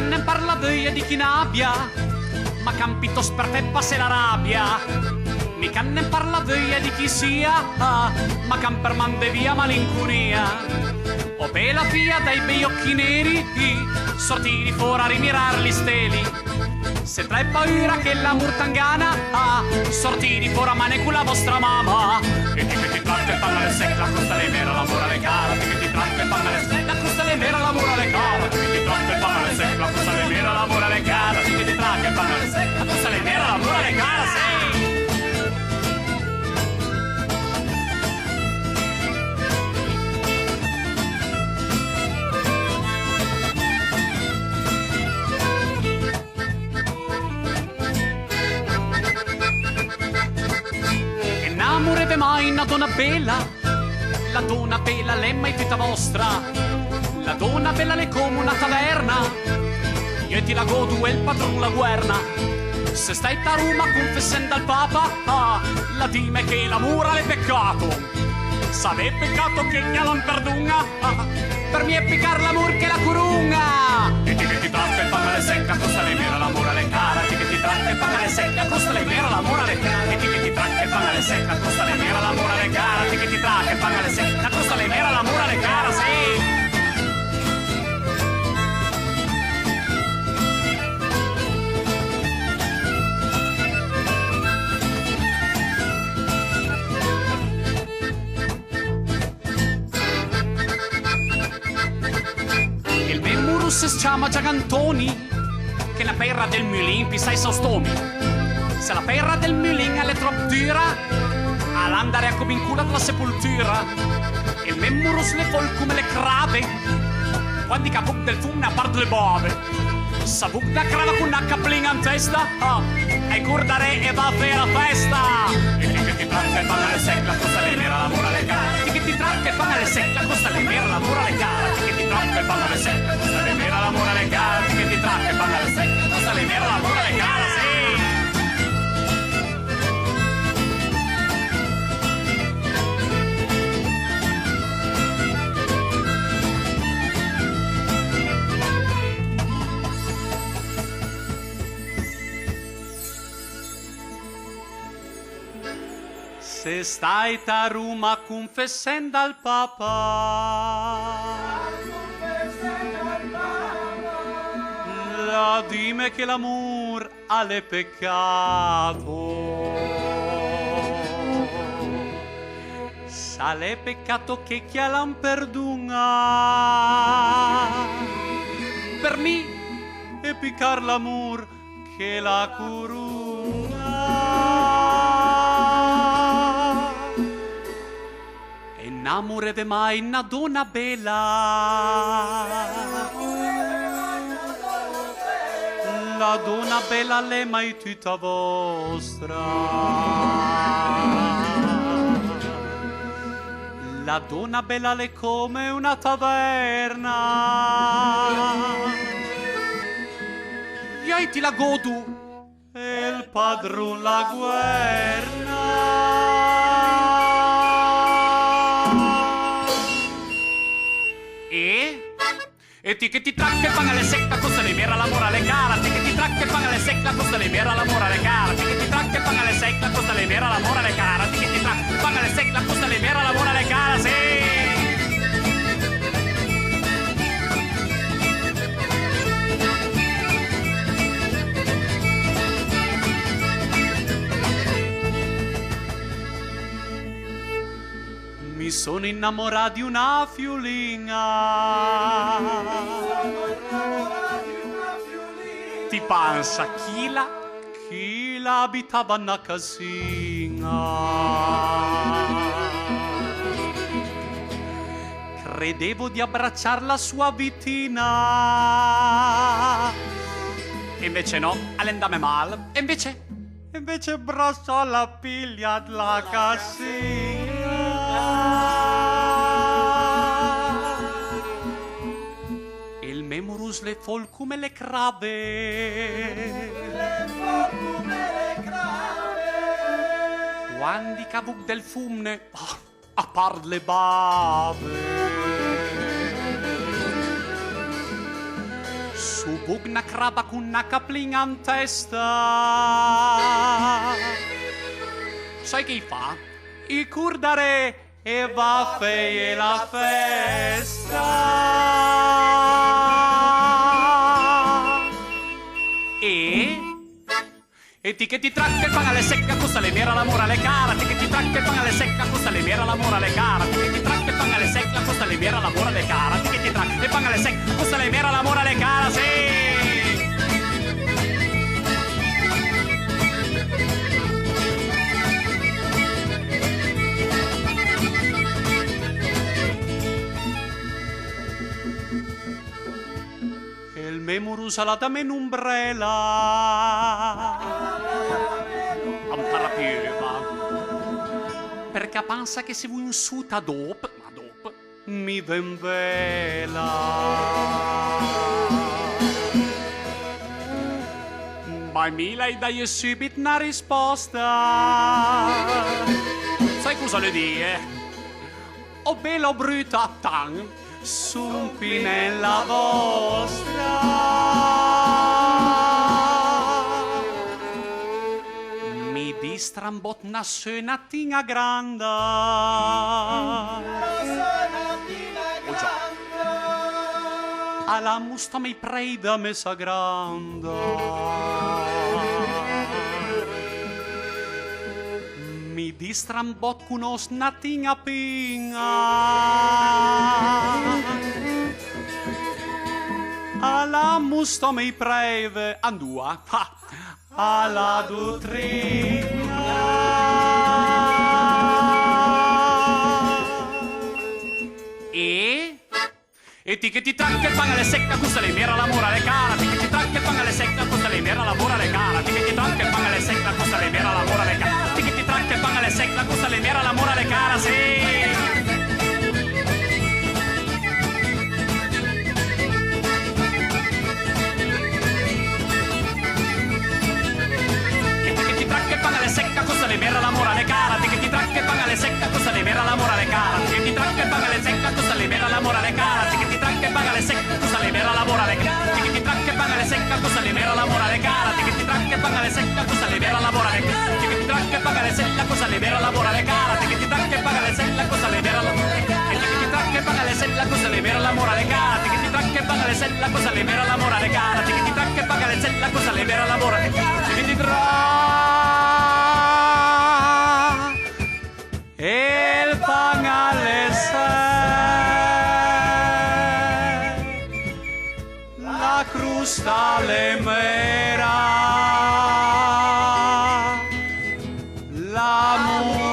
canne parla via di chi n'abbia, ma campito sperpeppa se la rabbia. Mi canne parla via di chi sia, ma camper mande via malincunia. O bella via dai bei occhi neri, sortiri fuori a rimirar gli steli. Se tra paura che la murtangana, sortiri fuori a mane con la vostra mamma. E che ti tratta e panna le secca, costa le mera la morale cara. Che ti tratta e panna le secca, costa le mera la morale cara. Che ti tratta e panna le secca, costa le mera la morale cara. Che ti tratta e panna le secca, costa le mera la morale cara, sì. Amoreve mai una donna bella, la donna bella l'è mai tutta vostra, la donna bella l'è come una taverna, io ti la godo e il padron la guerna. Se stai a Roma confessando al Papa, la dime che l'amore è peccato, sarebbe peccato che gliel'han perdona, per me è piccar l'amor che la curunga. E che ti tratta e paga le secca, costa le mera l'amore alle cara, che ti tratta e paga le secca, costa le mera l'amore alle cara, e che ti tratta e paga le secca, costa le mera l'amore alle cara, che ti tratta e paga le secca, costa le mera l'amore alle cara, sì. Se si chiama Giagantoni, che la perra del mulin pisa i sostomi. Se la perra del mulin è troppo dura, all'andare a comincula dalla sepoltura. Il memurus le fol come le crave, quando i capuc del fum ne a parte le bove. Sabuc da crava con una caplinga in testa, e curdare e va a fare la festa. E che ti tratta e paga le secca, costa le mera l'amore alle cara. Che ti tratta e paga le secca, costa le mera l'amore alle cara. Che ti tratta e paga le secca, costa le mera l'amore alle cara. Che ti tratta e paga le secca, costa le mera l'amore alle cara, sì. Se stai a Roma confessando al Papa, la dime che l'amor è peccato. Sale peccato che chi l'han perdona. Per me è piccar l'amor che la curuna. N'amoreve mai una donna bella, la donna bella l'è mai tutta vostra, la donna bella l'è come una taverna, io ti la godo e il padron la guerna. E ti che ti tracca e paga le secca, costa le mera l'amore alle cara. Ti che ti tracca e paga le secca, costa le mera l'amore alle cara. Ti che ti tracca e paga le secca, costa le mera l'amore alle cara. Ti che ti tracca e paga le secca, costa le mera l'amore alle cara, sì. Mi sono innamorato di una fiulina. Ti pensa chi la abitava una casina. Credevo di abbracciar la sua vitina. E invece no, all'endame male. E invece abbracciò la piglia della casina. Il memorus le fol come le crave, quando i cavuc del fumne a par le bave, su Bugna craba con una caplinga in testa. Sai che fa? I curdare e va a fare la festa. E ti che ti tracca e paga le secca, costa le mera la morale cara. Ti che ti tracca e paga le secca, costa le mera la morale cara. Ti che ti tracca e paga le secca, costa le mera la morale cara. Ti che ti tracca e paga le secca, costa le mera la morale cara, sì. Il memoro salatame in umbrella. Ampara pieva. Perché pensa che se vuoi un suta dopo, ma dopo, mi ven vela. Ma mi lei dai subito una risposta. Sai cosa le die? O bella o brutta, tan. Sumpinella vostra. Mi distrambot una sönatina grande. Oh già. Alla musta mi preda messa grande. Mi distrambot con os natinga pinga. Alla musta mi preve andua. Alla dottrina. E ti che ti tracca e paga le secca, costa le mera la morale cara. Ti che ti tracca e paga le secca, costa le mera la morale cara. Ti che ti tracca e paga le secca, costa le mera la morale cara. Ti che ti tracca e paga le secca, costa le mera la morale cara, sì. Secca costa le mera la morale cara. Ti che ti tracca e paga le secca, costa le mera la morale cara. Ti che ti tracca e paga le secca, costa le mera la morale cara. Ti che ti tracca e paga le secca, costa le mera la morale cara. Ti che ti tracca e paga le secca, costa le mera la morale cara. Ti che ti tracca e paga le secca, costa le mera la morale cara. Ti che ti tracca e paga le secca, costa le mera la morale cara. Ti che ti tracca e paga le secca, costa le mera la morale cara. Ti che ti tracca e paga le secca, costa le mera la morale cara. Ti che ti tracca e paga le secca, costa le mera la morale cara. Ti che ti tracca e paga le secca, costa le mera la morale cara. Ti che ti el pan alle sei, la crusta le mera, l'amore.